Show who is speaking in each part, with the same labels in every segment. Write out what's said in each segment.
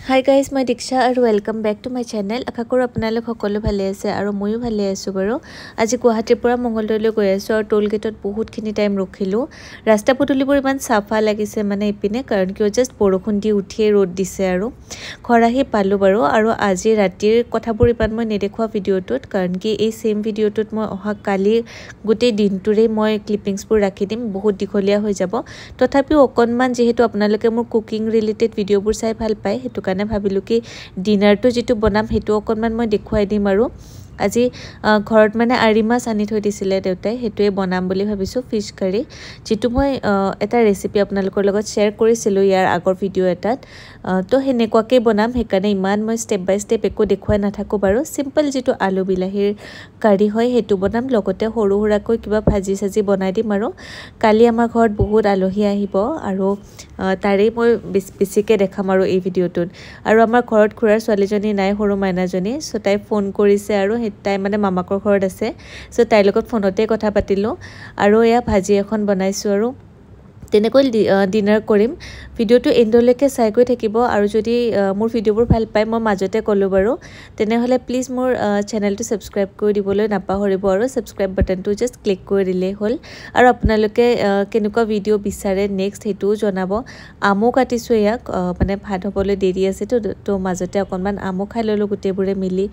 Speaker 1: Hi guys, my Diksha and welcome back to my channel. Akha koro apnalok hokolo bhale ase aru moyo bhale asu baro. Aji Guwahati pura Mongoldoile goi asu aru toll gate ot bahut khini time rokhilu. Rasta potulibor iman safa lagise mane ipine karon ki just borokhun di uthie road dise aru khorahi palu baro aru aji ratir kothabor ipan moi nedekhwa video tot karon ki ei same video tot moi oha kali gote din tore moi clippings pur rakhi dim bahut dikholia hoi jabo. Tothapi okonman jehetu apnaloke mor cooking related video pur sai bhal pai hetu kane ভাবিলো কি ডিনাৰটো যেটো বনাম হেটো অকনমান মই দেখুৱাই দিম আৰু আজি ঘৰত মানে আৰি মাছ আনি থৈ দিছিলে দেউতাই হেটোৱে বনাম বুলি ভাবিছো ফিশ কাৰি যেটো মই এটা ৰেচিপি আপোনালোকৰ লগত শেয়াৰ কৰিছিলো ইয়াৰ আগৰ ভিডিও এটাত তো হেনেকুৱাকে বনাম হেকানে ইমান মই স্টেপ বাই স্টেপ একো দেখুৱাই নাথাকো বাৰু সিম্পল যেটো আলু বিলাহীৰ কাৰি হয় হেটো বনাম লগতে সৰু হুৰাকৈ কিবা ভাজি সাজি বনাই দিম আৰু কালি আমাৰ ঘৰত বহুত আলহী আহিব আৰু তাৰে মই বেছিকে দেখাম আৰু এই ভিডিওটোত আৰু আমাৰ ঘৰত খুৰাৰ ছোৱালীজনী নাই সৰু মাইনাজনী সো তাই ফোন কৰিছে আৰু তাই মানে মামাকৰ ঘৰত আছে সো তাইৰ লগত ফোনতে কথা পাতিলো আৰু এয়া ভাজি এখন বনাইছো আৰু তেনেকৈ ডিনাৰ কৰিম ভিডিওটো এন্ডলৈকে চাই গৈ থাকিব আৰু যদি মোৰ ভিডিওবোৰ ভাল পায় মই মাজতে কলো বাৰু তেনেহলে প্লিজ মোৰ চেনেলটো সাবস্ক্ৰাইব কৰি দিবলৈ নাপাহৰিব আৰু সাবস্ক্ৰাইব বাটনটো জাস্ট ক্লিক কৰি দিলে হ'ল আৰু আপোনালোকে কেনেকুৱা ভিডিও বিচাৰে নেক্সট হেতু জনাব আমো কাটিছো ইয়াক মানে ভাত হ'বলৈ দেৰি আছে তো মাজতে অকনমান আমো খাই ললো গুটেবোৰে মিলি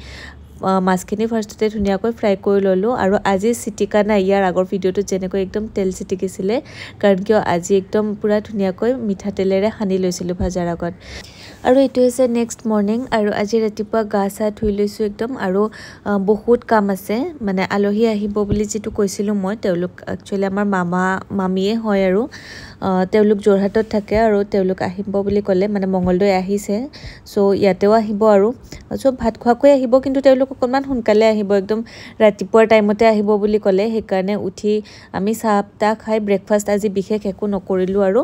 Speaker 1: মাছখিনি ফাৰ্ষ্টতে ধুনিয়াকৈ ফ্ৰাই কৰি ললো আৰু আজি সিটিকা না ইয়াৰ আগৰ ভিডিওটো যেনেকৈ একদম তেল সিটিকিছিলে কাৰণ কিয় আজি একদম পুৰা ধুনিয়াকৈ মিঠা তেলেৰে হানি লৈছিলো ভাজাৰ আগত আৰু এটো হৈছে নেক্সট মৰ্নিং আৰু আজি ৰাতিপুৱা গা সা ধুই লৈছো একদম আৰু বহুত কাম আছে মানে আলহী আহিব বুলি যেটো কৈছিলো মই তেওঁলোক একচুয়ালি আমাৰ মামা মামিয়ে হয় আৰু তেওঁলোক জৰহাটত থাকে আৰু তেওঁলোক আহিব বুলি ক'লে মানে মঙ্গলদৈ আহিছে সো ইয়াতেও আহিব আৰু সব ভাত খোৱাকৈ আহিব কিন্তু তেওঁলোক অকনমান সোনকালে আহিব একদম ৰাতিপুৱাৰ টাইমতে আহিব বুলি ক'লে হেকাৰণে উঠি আমি চাহটা খাই ব্ৰেকফাষ্ট আজি বিশেষ একো নকৰিলো আৰু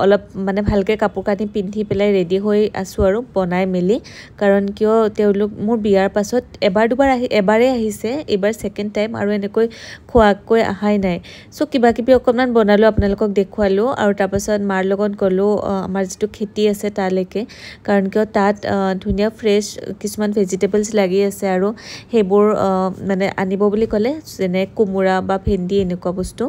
Speaker 1: অলপ মানে ভালকে কাপোৰ কানি পিন্ধি পেলাই ৰেডি হৈ আছো আৰু বনাই মেলি কাৰণ কিয় তেওঁলোক মোৰ বিয়াৰ পাছত এবাৰ দুবাৰ এবাৰে আহিছে এবাৰ সেকেন্ড টাইম আৰু এনেকৈ খোৱাকৈ আহাই নাই সো কিবা কিবি অকনমান বনালো আপোনালোকক দেখুৱালো আৰু তাৰ পাছত মাৰ লগত গলো আমাৰ যেটো খেতি আছে তালৈকে কাৰণ কিয় তাত ধুনিয়া ফ্ৰেশ কিছুমান ভেজিটেবলছ লাগি আছে আৰু হেবোৰ মানে আনিব বুলি ক'লে যেনে কুমুৰা বা ভেন্দি এনেকুৱা বস্তু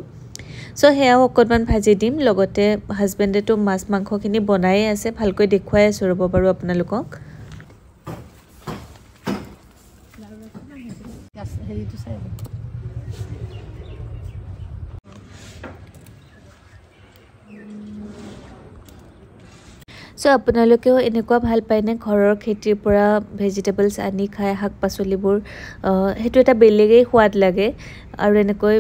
Speaker 1: সো হেয়া অকনমান ভাজি দিম লগতে হাজবেণ্ডে তো মাছ মাংসখিনি বনাই আছে ভালকৈ দেখুৱাই আছো ৰব বাৰু আপোনালোকক সো আপোনালোকেও এনেকুৱা ভাল পায়নে ঘৰৰ খেতিৰ পৰা ভেজিটেবলছ আনি খাই শাক পাচলিবোৰ হেতু এটা বেলেগেই সোৱাদ লাগে আৰু এনেকৈ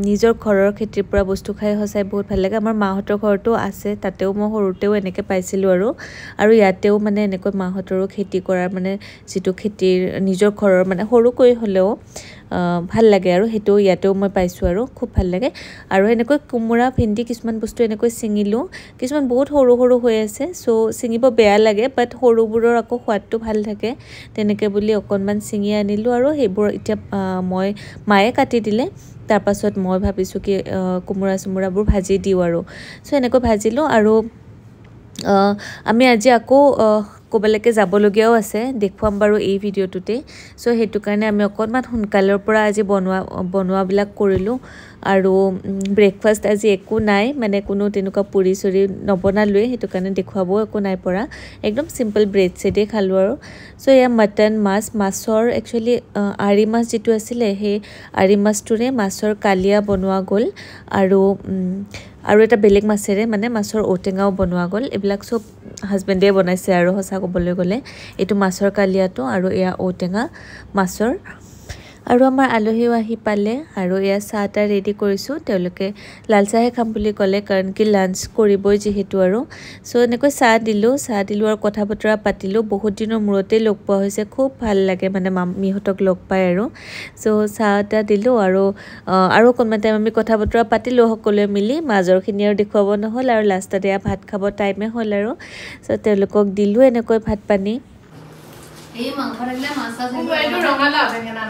Speaker 1: নিজৰ ঘৰৰ খেতিৰ পৰা বস্তু খাই হসাই বহুত ভাল লাগে আমাৰ মাহতৰ ঘৰটো আছে তাতেও মই সৰুতেও এনেকৈ পাইছিলো আৰু ইয়াতেও মানে এনেকৈ মাহতৰো খেতি কৰাৰ মানে যেটো খেতিৰ নিজৰ ঘৰৰ মানে সৰুকৈ হলেও ভাল লাগে আৰু হেতু ইয়াতেও মই পাইছো আৰু খুব ভাল লাগে আৰু এনেকৈ কুমুৰা ভেন্দি কিছুমান বস্তু এনেকৈ সিঙিলো কিছুমান বহুত সৰু সৰু হৈ আছে সো সিঙিব বেয়া লাগে বাট সৰুবোৰৰ আকৌ সোৱাদটো ভাল থাকে তেনেকৈ বুলি অকনমান সিঙি আনিলো আৰু হেবোৰ এতিয়া মই মায়ে কাটি দিলে তাৰ পাছত মই ভাবিছো কি কুমুৰা সুমুৰাবোৰ ভাজি দিও আৰু সো এনেকৈ ভাজিলো আৰু আমি আজি আকৌ কোবলৈকে যাবলগিয়াও আছে দেখুৱাম বাৰু এই ভিডিওটোতে সো হেতু কাৰণে আমি অকনমান সোনকালৰ পৰা আজি বনোৱা বিলাক কৰিলো আৰু ব্ৰেকফাষ্ট আজি একো নাই মানে কোনো তেনুকা পুৰি চৰি নবনালোৱে হেতু কাৰণে দেখুৱাবও একো নাই পৰা একদম সিম্পল ব্ৰেড সেডে খালো আৰু সো এয়া মটন মাছৰ একচুয়ালি আৰি মাছ যেটো আছিল হে আৰি মাছটোৰে মাছৰ কালিয়া বনোৱা গল আৰু এটা বেলেগ মাছেৰে মানে মাছৰ ওটেঙাও বনোৱা গল এবিলাক সব হাজবেণ্ডে বনাইছে আৰু হসা কবলৈ গলে এটো মাছৰ কালিয়াটো আৰু এয়া ওটেঙা মাছৰ আৰু আমাৰ আলহীও আহি পালে আৰু এয়া চাহটা ৰেডি কৰিছো তেওঁলোকে লাল চাহে খাম বুলি ক'লে কাৰণ কি লাঞ্চ কৰিবই যেহেতু আৰু সো এনেকৈ চাহ দিলো আৰু কথা বতৰা পাতিলো বহুত দিনৰ মূৰতে লগ পোৱা হৈছে খুব ভাল লাগে মানে মামিহতক লগ পাই আৰু সো চাহটা দিলো আৰু কোনমান টাইম আমি কথা বতৰা পাতিলো সকলোৱে মিলি মাজৰখিনি আৰু দেখুৱাব নহল আৰু লাষ্টত এয়া ভাত খাব টাইমে হ'ল আৰু সো তেওঁলোকক দিলো এনেকৈ ভাত পানী
Speaker 2: এই মাংস ৰাখলে মাছ আছে এইটো ৰঙালা বেঙেনা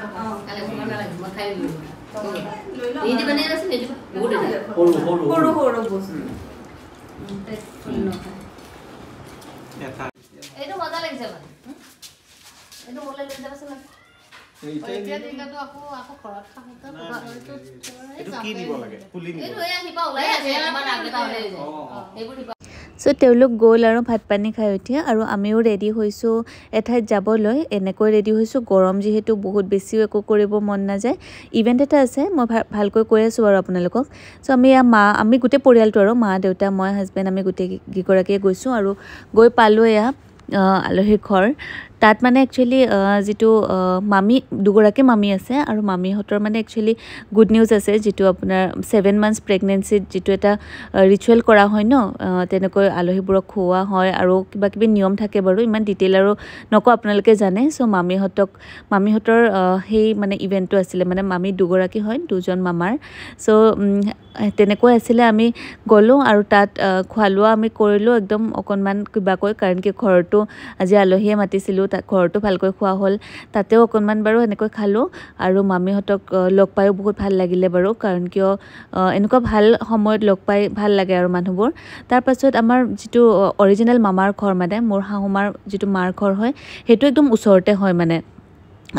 Speaker 2: কালে বনালা লাগিব খাই লৈ
Speaker 3: ဒီဒီမနေ့တော့စနေဘူးဘူးတယ်ဟိုလိုဘုံဘုံဘုံဘုံ
Speaker 2: Ini di mana ya sini? Budi.
Speaker 3: ဟိုလိုဘုံ
Speaker 2: Buru.
Speaker 3: ဟိုလိုဘုံ
Speaker 2: Buru.
Speaker 3: ဟိုလိုဘုံ
Speaker 2: Buru. এইটো মজা লাগিছে মানে এইটো মোলে লৈ যাবছ না এতিয়া দিনটো আকৌ ঘৰত খাওঁতে
Speaker 3: এইটো কি দিব লাগে ফুলি নিব
Speaker 2: এইটো এই আহিবা ওলাই আছে ইমান আগেটা ওলাই যায় এইবোৰ দিবা
Speaker 1: সো তেওঁলোক গ'ল আৰু ভাত পানী খাই উঠি আৰু আমিও ৰেডি হৈছোঁ এঠাইত যাবলৈ এনেকৈ ৰেডি হৈছোঁ গৰম যিহেতু বহুত বেছিও একো কৰিব মন নাযায় ইভেণ্ট এটা আছে মই ভালকৈ কৈ আছোঁ বাৰু আপোনালোকক সো আমি গোটেই পৰিয়ালটো আৰু মা দেউতা মই হাজবেণ্ড আমি গোটেই গৰাকীয়ে গৈছোঁ আৰু গৈ পালোঁ এয়া আলহীৰ ঘৰ তাত মানে একচুৱেলি যিটো মামী দুগৰাকী মামী আছে আৰু মামীহঁতৰ মানে একচুৱেলি গুড নিউজ আছে যিটো আপোনাৰ 7 মান্থছ প্ৰেগনেঞ্চিত যিটো এটা ৰিচুৱেল কৰা হয় ন তেনেকৈ আলহীবোৰক খুওৱা হয় আৰু কিবা কিবি নিয়ম থাকে বাৰু ইমান ডিটেইল আৰু নকওঁ আপোনালোকে জানে চ' মামীহঁতৰ সেই মানে ইভেণ্টটো আছিলে মানে মামী দুগৰাকী হয় দুজন মামাৰ চ' তেনেকৈ আছিলে আমি গ'লোঁ আৰু তাত খোৱা লোৱা আমি কৰিলোঁ একদম অকণমান কিবাকৈ কাৰণ কি ঘৰটো আজি আলহীয়ে মাতিছিলোঁ তাত ঘৰটো ভালকৈ খোৱা হ'ল তাতেও অকণমান বাৰু এনেকৈ খালোঁ আৰু মামীহঁতক লগ পায়ো বহুত ভাল লাগিলে বাৰু কাৰণ কিয় এনেকুৱা ভাল সময়ত লগ পাই ভাল লাগে আৰু মানুহবোৰ তাৰপাছত আমাৰ যিটো অৰিজিনেল মামাৰ ঘৰ মানে মোৰ শাহুমাৰ যিটো মাৰ ঘৰ হয় সেইটো একদম ওচৰতে হয় মানে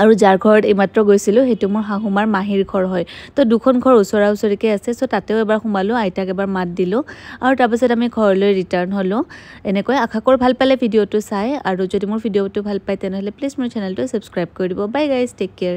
Speaker 1: আৰু যাৰ ঘৰত এইমাত্ৰ গৈছিলোঁ সেইটো মোৰ শাহুমাৰ মাহীৰ ঘৰ হয় তো দুখন ঘৰ ওচৰা ওচৰিকৈ আছে চ' তাতেও এবাৰ সোমালোঁ আইতাক এবাৰ মাত দিলোঁ আৰু তাৰপাছত আমি ঘৰলৈ ৰিটাৰ্ণ হ'লোঁ এনেকৈ আশা কৰোঁ ভাল পালে ভিডিঅ'টো চাই আৰু যদি মোৰ ভিডিঅ'টো ভাল পায় তেনেহ'লে প্লিজ মোৰ চেনেলটো ছাবস্ক্ৰাইব কৰি দিব বাই গাইজ টেক কেয়াৰ